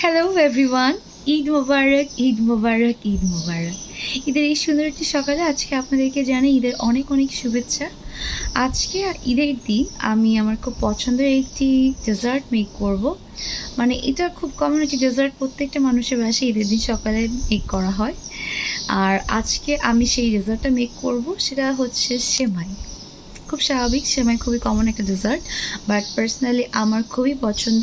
Hello everyone, Eid মোবারক, ঈদ মোবারক, ঈদ মোবারক। ঈদের এই সুন্দর একটি সকালে আজকে আপনাদেরকে জানাই ঈদের অনেক অনেক শুভেচ্ছা। আজকে ঈদের দিন আমি আমার খুব পছন্দের একটি ডেজার্ট মেক করব। মানে এটা খুব কমন একটি ডেজার্ট, প্রত্যেকটা মানুষের বাসায় ঈদের দিন সকালে মেক করা হয়। আর আজকে আমি সেই ডেজার্টটা মেক করব, সেটা হচ্ছে সেমাই। খুব স্বাভাবিক, সেমাই খুবই কমন একটা ডেজার্ট, বাট পার্সোনালি আমার খুবই পছন্দ।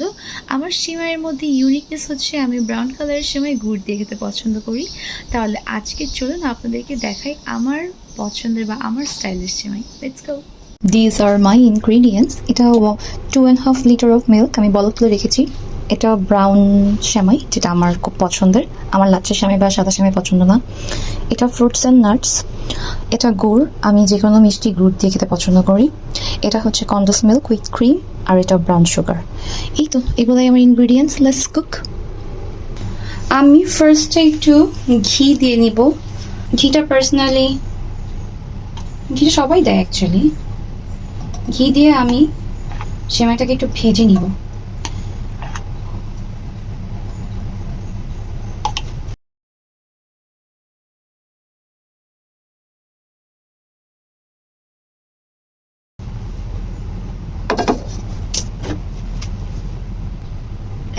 আমার সেমাইয়ের মধ্যে ইউনিকনেস হচ্ছে আমি ব্রাউন কালারের সেমাই গুড় দিয়ে খেতে পছন্দ করি। তাহলে আজকে চলুন আপনাদেরকে দেখাই আমার পছন্দের বা আমার স্টাইলের সেমাই। Let's go. These are my ingredients. এটা 2.5 লিটার অফ মিল্ক আমি বলক তুলে রেখেছি। এটা ব্রাউন সেমাই, যেটা আমার খুব পছন্দের। আমার লাচ্ছা সেমাই বা সাদা সেমাই পছন্দ না। এটা ফ্রুটস অ্যান্ড নাটস। এটা গুড়, আমি যে কোনো মিষ্টি গুড় দিয়ে খেতে পছন্দ করি। এটা হচ্ছে কন্ডেন্স মিল্ক উইথ ক্রিম, আর এটা ব্রাউন সুগার। এই তো, এগুলোই আমার ইনগ্রিডিয়েন্টস। Let's cook. আমি ফার্স্টে একটু ঘি দিয়ে নিব। ঘিটা পার্সোনালি, ঘিটা সবাই দেয় অ্যাকচুয়ালি। ঘি দিয়ে আমি সেমাইটাকে একটু ভেজে নিব।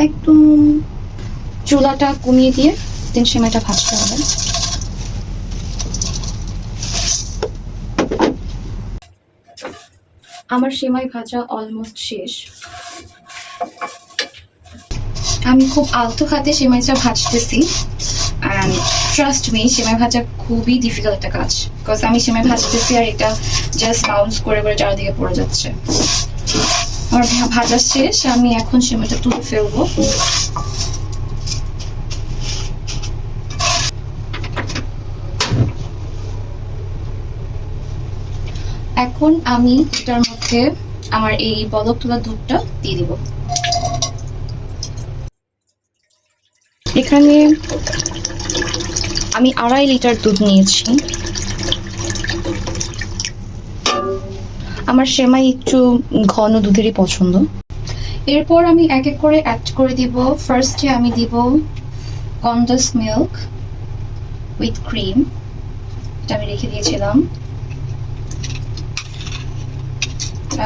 একদম চুলাটা কমিয়ে দিয়ে দেন সেমাইটা ভাজতে হবে। আমার সেমাই ভাজা অলমোস্ট শেষ। আমি খুব আলতো হাতে সেমাইটা ভাজতেছি। অ্যান্ড ট্রাস্ট মি, সেমাই ভাজা খুবই ডিফিকাল্ট একটা কাজ, বিকজ আমি সেমাই ভাজতেছি আর এটা জাস্ট বাউন্স করে করে চারদিকে পড়ে যাচ্ছে। আমার ভাজা শেষ, আমি এখন সেমাইটা তুলে ফেলবো। এখন আমি এটার মধ্যে আমার এই বলক তোলা দুধটা দিয়ে দিব। এখানে আমি 2.5 লিটার দুধ নিয়েছি। আমার সেমাই একটু ঘন দুধেরই পছন্দ। এরপর আমি এক এক করে অ্যাড করে দিব। ফার্স্টে আমি দিব কন্ডেন্স মিল্ক উইথ ক্রিম, এটা আমি রেখে দিয়েছিলাম।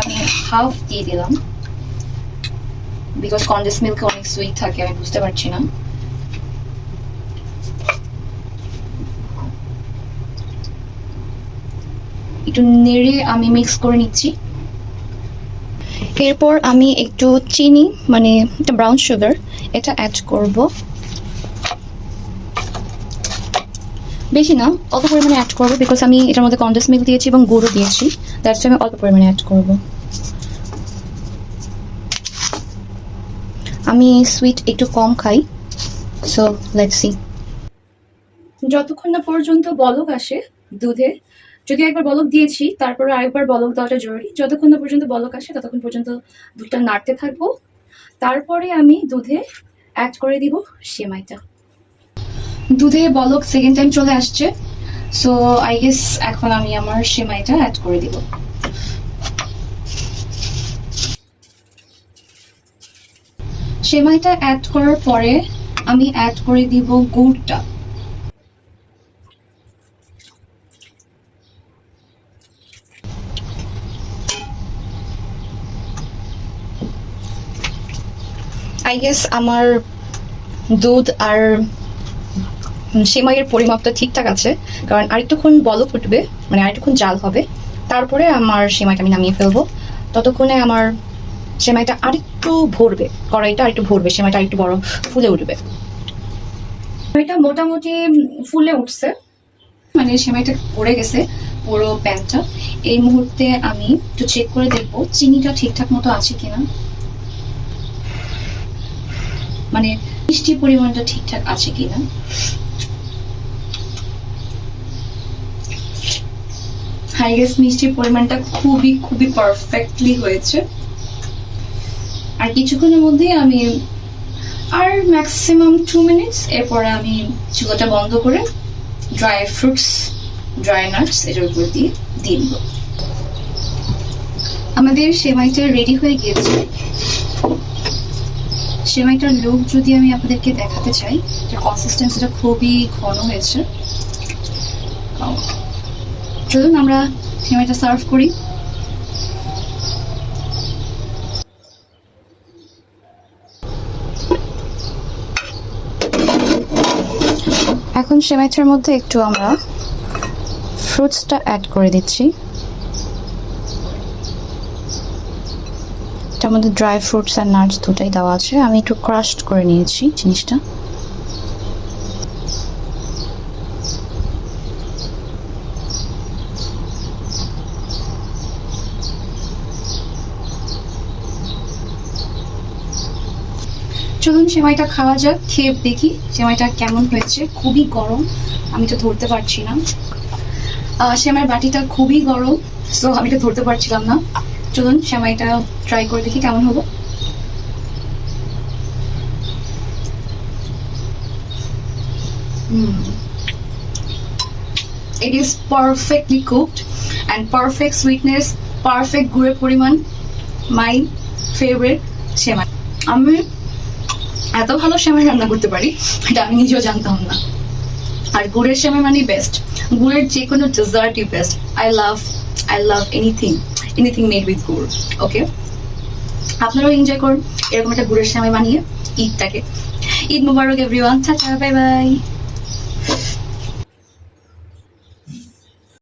আমি হাফ দিয়ে দিলাম, বিকজ কন্ডেন্স মিল্কে অনেক সুইট থাকে, আমি বুঝতে পারছি না। একটু নেড়ে আমি মিক্স করে নিচ্ছি। এরপর আমি একটু চিনি, মানে এটা ব্রাউন সুগার, এটা অ্যাড করব। বেশি না, অল্প পরিমাণে অ্যাড করবো, বিকজ আমি এটার মধ্যে কন্ডেন্স মিল্ক দিয়েছি এবং গুঁড়ো দিয়েছি। দ্যাটস আমি অল্প পরিমাণে অ্যাড করব। আমি সুইট একটু কম খাই, সো লেটস সি। যতক্ষণ না পর্যন্ত বলক আসে দুধে, যদি একবার বলক দিয়েছি তারপরে আরেকবার বলক দেওয়াটা জরুরি। যতক্ষণ না পর্যন্ত বলক আসে ততক্ষণ পর্যন্ত দুধটা নাড়তে থাকবো। তারপরে আমি দুধে অ্যাড করে দিব সেমাইটা। দুধে বলক সেকেন্ড টাইম চলে আসছে, সো আই গেস এখন আমি আমার সেমাইটা অ্যাড করে দিব। সেমাইটা অ্যাড করার পরে আমি অ্যাড করে দিব গুড়টা। আই গেস আমার দুধ আর সেমাইয়ের পরিমাপটা ঠিকঠাক আছে, কারণ আরেকটুক্ষণ বলক উঠবে, মানে আরেকটুক্ষণ জাল হবে, তারপরে আমার সেমাইটা আমি নামিয়ে ফেলবো। ততক্ষণে আমার সেমাইটা আরেকটু ভরবে, কড়াইটা আরেকটু ভরবে, সেমাইটা আরেকটু বড় ফুলে উঠবে। সেমাইটা মোটামুটি ফুলে উঠছে, মানে সেমাইটা পড়ে গেছে পুরো প্যানটা। এই মুহূর্তে আমি একটু চেক করে দেখবো চিনিটা ঠিকঠাক মতো আছে কিনা, মানে মিষ্টির পরিমাণটা ঠিকঠাক আছে কিনা। হাই গেস মিষ্টির পরিমাণটা খুবই খুবই পারফেক্টলি হয়েছে। আর কিছুক্ষণের মধ্যেই আমি, আর ম্যাক্সিমাম 2 মিনিটস, এরপরে আমি চুলাটা বন্ধ করে ড্রাই ফ্রুটস, ড্রাই নাটস এটার উপর দিয়ে দিব। আমাদের সেমাইটা রেডি হয়ে গিয়েছে। সেমাইটার লুক যদি আমি আপনাদেরকে দেখাতে চাই, যে কনসিস্টেন্সিটা খুবই ঘন হয়েছে। চলুন আমরা সেমাইটা সার্ভ করি। এখন সেমাইটার মধ্যে একটু আমরা ফ্রুটসটা অ্যাড করে দিচ্ছি। এটার মধ্যে ড্রাই ফ্রুটস আর নাটস দুটাই দেওয়া আছে। আমি একটু ক্রাশড করে নিয়েছি জিনিসটা। চলুন সেমাইটা খাওয়া যাক, খেয়ে দেখি সেমাইটা কেমন হয়েছে। খুবই গরম, আমি তো ধরতে পারছি না। সেমাইয়ের বাটিটা খুবই গরম, সো আমি তো ধরতে পারছিলাম না। চলুন সেমাইটা ট্রাই করে দেখি কেমন হলো। It is perfectly cooked and perfect sweetness, perfect গুড়ের পরিমাণ। My favorite সেমাই। আমি এত ভালো সেমাই রান্না করতে পারি এটা আমি নিজেও জানতাম না। আর গুড়ের সেমাই মানে বেস্ট, গুড়ের যে কোনো ডেজার্টই best. I love anything made with গুড়। ওকে, আপনারাও এনজয় করুন এরকম একটা গুড়ের সেমাই বানিয়ে ঈদটাকে। ঈদ মুবারক এভরিওয়ান, টাটা, বাই বাই।